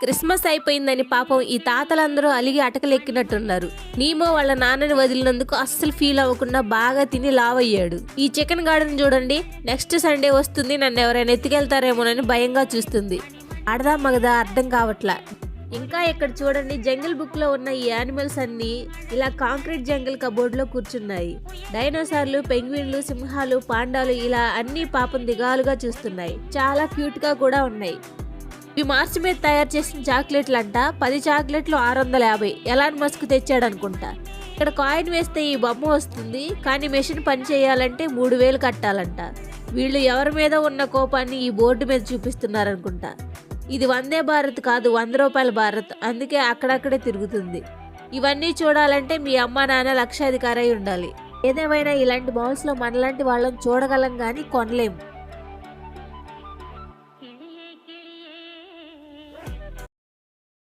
Christmas అయిపోయిందని పాపం ఈ తాతలందరూ అలిగి అటకలెక్కినట్టున్నారు. నీమో వాళ్ళ నాన్నని వదిలినందుకు అస్సలు ఫీల్ అవ్వకుండా బాగా తిని లావయ్యాడు. ఈ చికెన్ గార్డెన్ చూడండి, నెక్స్ట్ సండే వస్తుంది, నన్ను ఎవరైనా ఎత్తుకెళ్తారేమోనని భయంగా చూస్తుంది. ఆడదా మగదా అర్థం కావట్లా. ఇంకా ఇక్కడ చూడండి, జంగిల్ బుక్ లో ఉన్న ఈ యానిమల్స్ అన్ని ఇలా కాంక్రీట్ జంగిల్ కబోర్డ్ లో కూర్చున్నాయి. డైనోసార్లు, పెంగ్విన్లు, సింహాలు, పాండాలు ఇలా అన్ని పాపం దిగాలుగా చూస్తున్నాయి. చాలా క్యూట్ గా కూడా ఉన్నాయి. ఇవి మార్చ్ మీద తయారు చేసిన చాక్లెట్లు అంట. 10 చాక్లెట్లు 650. ఎలాన్ మస్క్ తెచ్చాడు అనుకుంటా. ఇక్కడ కాయిన్ వేస్తే ఈ బొమ్మ వస్తుంది, కానీ మెషిన్ పని చేయాలంటే 3000 కట్టాలంట. వీళ్ళు ఎవరి మీద ఉన్న కోపాన్ని ఈ బోర్డు మీద చూపిస్తున్నారనుకుంటా. ఇది వందే భారత్ కాదు, 100 రూపాయల భారత్, అందుకే అక్కడక్కడే తిరుగుతుంది. ఇవన్నీ చూడాలంటే మీ అమ్మా నాన్న లక్షాధికారి ఉండాలి. ఏదేమైనా ఇలాంటి మాల్స్ లో మనలాంటి వాళ్ళని చూడగలం కానీ కొనలేము.